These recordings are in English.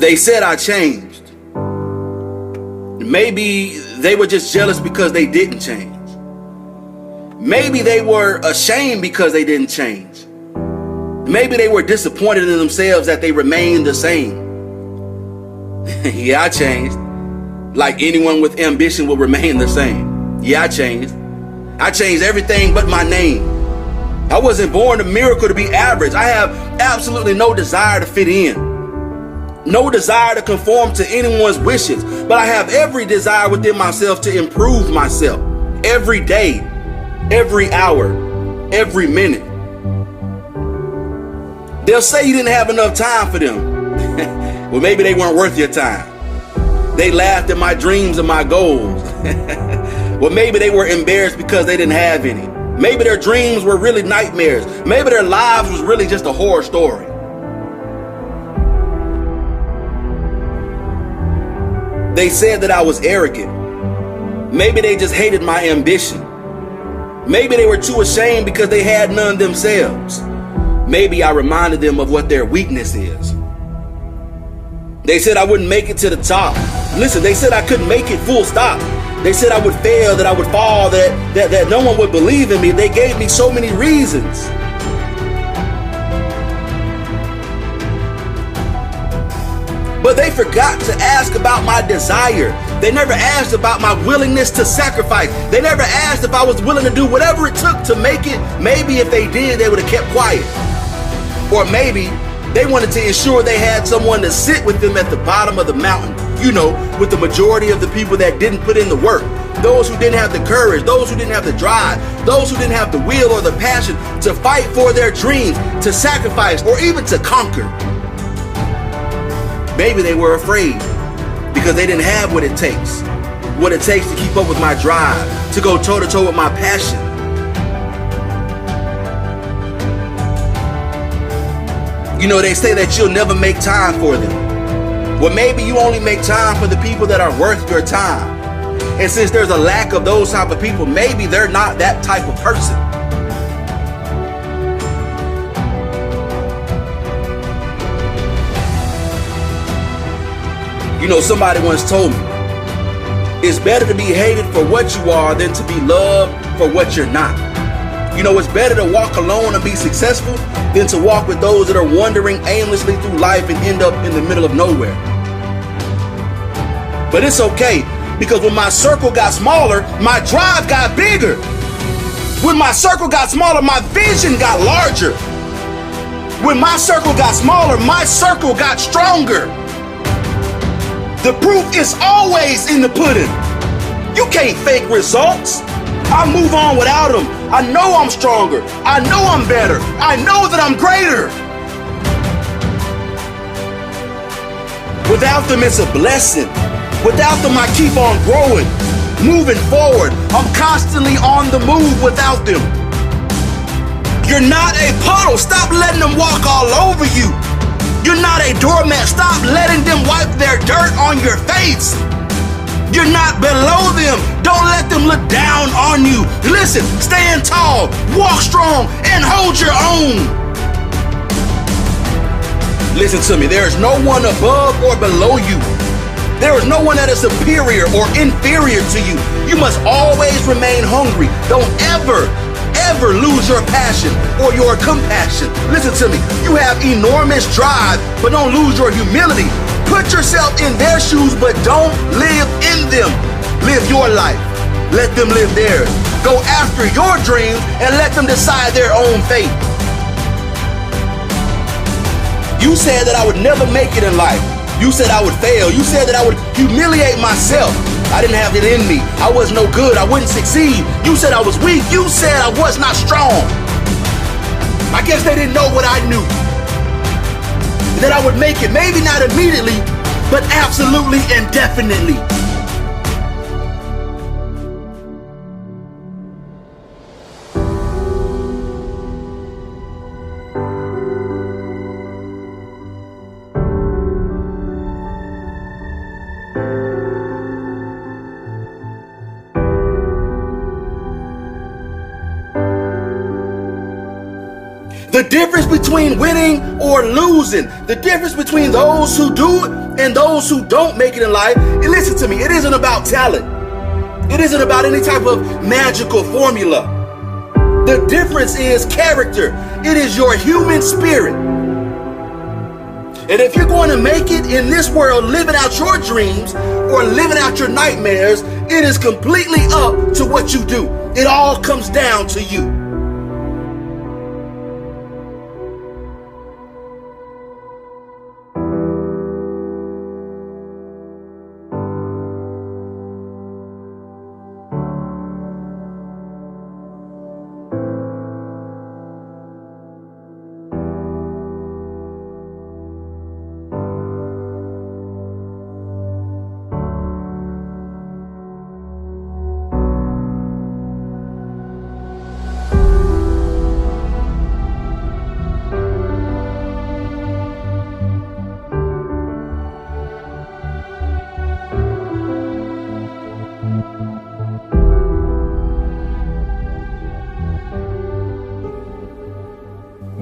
They said I changed. Maybe they were just jealous because they didn't change. Maybe they were ashamed because they didn't change. Maybe they were disappointed in themselves that they remained the same. Yeah, I changed. Like anyone with ambition will remain the same. Yeah, I changed. I changed everything but my name. I wasn't born a miracle to be average. I have absolutely no desire to fit in. No desire to conform to anyone's wishes. But I have every desire within myself to improve myself. Every day, every hour, every minute. They'll say you didn't have enough time for them. Well, maybe they weren't worth your time. They laughed at my dreams and my goals. Well, maybe they were embarrassed because they didn't have any. Maybe their dreams were really nightmares. Maybe their lives was really just a horror story. They said that I was arrogant. Maybe they just hated my ambition. Maybe they were too ashamed because they had none themselves. Maybe I reminded them of what their weakness is. They said I wouldn't make it to the top. Listen, they said I couldn't make it, full stop. They said I would fail, that I would fall, that no one would believe in me. They gave me so many reasons. But they forgot to ask about my desire. They never asked about my willingness to sacrifice. They never asked if I was willing to do whatever it took to make it. Maybe if they did, they would have kept quiet. Or maybe they wanted to ensure they had someone to sit with them at the bottom of the mountain. You know, with the majority of the people that didn't put in the work. Those who didn't have the courage, those who didn't have the drive, those who didn't have the will or the passion to fight for their dreams, to sacrifice, or even to conquer. Maybe they were afraid because they didn't have what it takes to keep up with my drive, to go toe-to-toe with my passion. You know, they say that you'll never make time for them. Well, maybe you only make time for the people that are worth your time. And since there's a lack of those type of people, maybe they're not that type of person. You know, somebody once told me, it's better to be hated for what you are than to be loved for what you're not. You know, it's better to walk alone and be successful than to walk with those that are wandering aimlessly through life and end up in the middle of nowhere. But it's okay, because when my circle got smaller, my drive got bigger. When my circle got smaller, my vision got larger. When my circle got smaller, my circle got stronger. The proof is always in the pudding. You can't fake results. I move on without them. I know I'm stronger. I know I'm better. I know that I'm greater. Without them, it's a blessing. Without them, I keep on growing, moving forward. I'm constantly on the move without them. You're not a puddle. Stop letting them walk all over you. You're not a doormat. Stop letting them wipe their dirt on your face. You're not below them. Don't let them look down on you. Listen, stand tall, walk strong, and hold your own. Listen to me. There is no one above or below you. There is no one that is superior or inferior to you. You must always remain hungry. Don't ever lose your passion or your compassion. Listen to me. You have enormous drive, but don't lose your humility. Put yourself in their shoes, but don't live in them. Live your life. Let them live theirs. Go after your dreams and let them decide their own fate. You said that I would never make it in life. You said I would fail. You said that I would humiliate myself. I didn't have it in me. I was no good. I wouldn't succeed. You said I was weak. You said I was not strong. I guess they didn't know what I knew. That I would make it. Maybe not immediately, but absolutely and definitely. The difference between winning or losing, the difference between those who do it and those who don't make it in life, and listen to me, it isn't about talent. It isn't about any type of magical formula. The difference is character. It is your human spirit. And if you're going to make it in this world living out your dreams or living out your nightmares, it is completely up to what you do. It all comes down to you.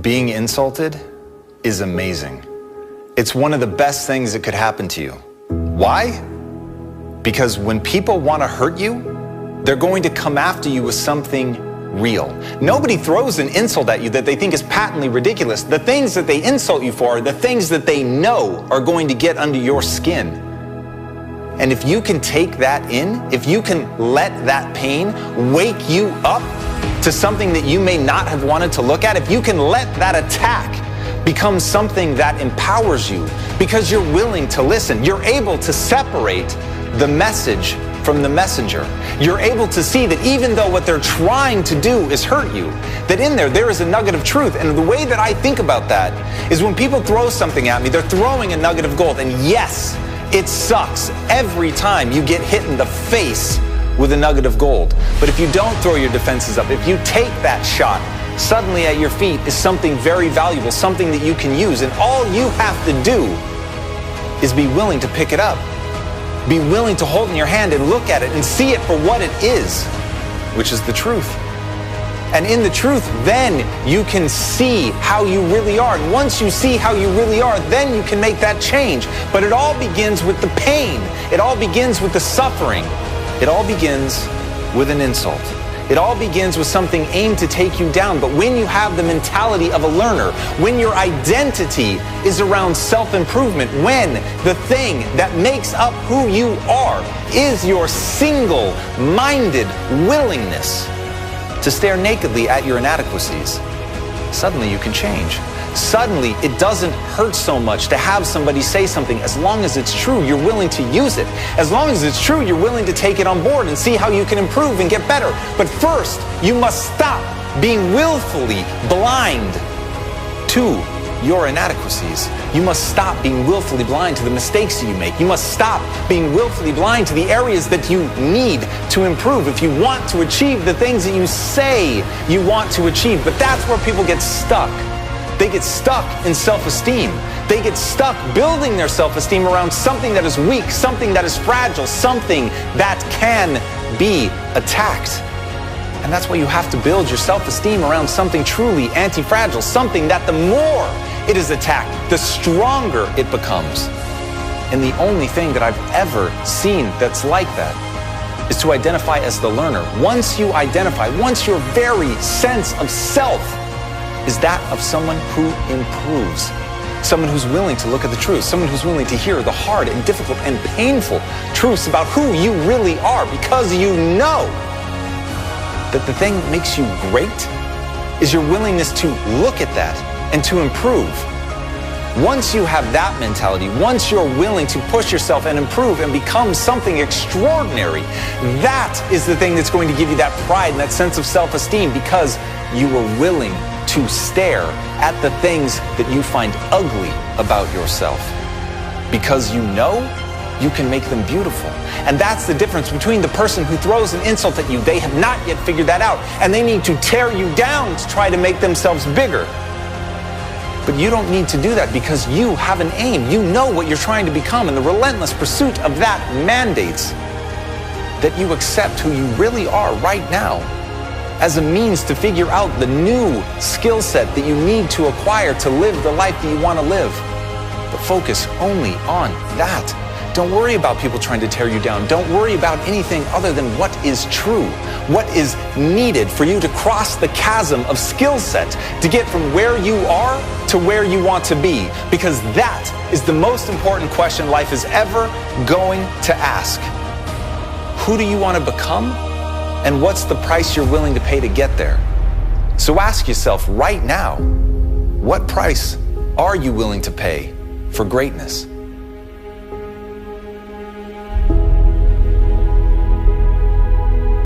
Being insulted is amazing. It's one of the best things that could happen to you. Why? Because when people want to hurt you, they're going to come after you with something real. Nobody throws an insult at you that they think is patently ridiculous. The things that they insult you for are the things that they know are going to get under your skin. And if you can take that in, if you can let that pain wake you up to something that you may not have wanted to look at, if you can let that attack become something that empowers you because you're willing to listen, you're able to separate the message from the messenger. You're able to see that even though what they're trying to do is hurt you, that in there is a nugget of truth. And the way that I think about that is when people throw something at me, they're throwing a nugget of gold. And yes, it sucks every time you get hit in the face with a nugget of gold. But if you don't throw your defenses up, if you take that shot, suddenly at your feet is something very valuable, something that you can use. And all you have to do is be willing to pick it up. Be willing to hold it in your hand and look at it and see it for what it is, which is the truth. And in the truth, then you can see how you really are. And once you see how you really are, then you can make that change. But it all begins with the pain. It all begins with the suffering. It all begins with an insult. It all begins with something aimed to take you down. But when you have the mentality of a learner, when your identity is around self-improvement, when the thing that makes up who you are is your single-minded willingness to stare nakedly at your inadequacies, suddenly you can change. Suddenly, it doesn't hurt so much to have somebody say something. As long as it's true, you're willing to use it. As long as it's true, you're willing to take it on board and see how you can improve and get better. But first, you must stop being willfully blind to your inadequacies. You must stop being willfully blind to the mistakes that you make. You must stop being willfully blind to the areas that you need to improve if you want to achieve the things that you say you want to achieve. But that's where people get stuck. They get stuck in self-esteem. They get stuck building their self-esteem around something that is weak, something that is fragile, something that can be attacked. And that's why you have to build your self-esteem around something truly anti-fragile, something that the more it is attacked, the stronger it becomes. And the only thing that I've ever seen that's like that is to identify as the learner. Once you identify, once your very sense of self is that of someone who improves, someone who's willing to look at the truth, someone who's willing to hear the hard and difficult and painful truths about who you really are, because you know that the thing that makes you great is your willingness to look at that and to improve. Once you have that mentality, once you're willing to push yourself and improve and become something extraordinary, that is the thing that's going to give you that pride and that sense of self-esteem, because you were willing to stare at the things that you find ugly about yourself, because you know you can make them beautiful. And that's the difference between the person who throws an insult at you. They have not yet figured that out, and they need to tear you down to try to make themselves bigger. But you don't need to do that, because you have an aim. You know what you're trying to become, and the relentless pursuit of that mandates that you accept who you really are right now, as a means to figure out the new skill set that you need to acquire to live the life that you want to live. But focus only on that. Don't worry about people trying to tear you down. Don't worry about anything other than what is true, what is needed for you to cross the chasm of skill set to get from where you are to where you want to be. Because that is the most important question life is ever going to ask. Who do you want to become? And what's the price you're willing to pay to get there? So ask yourself right now, what price are you willing to pay for greatness?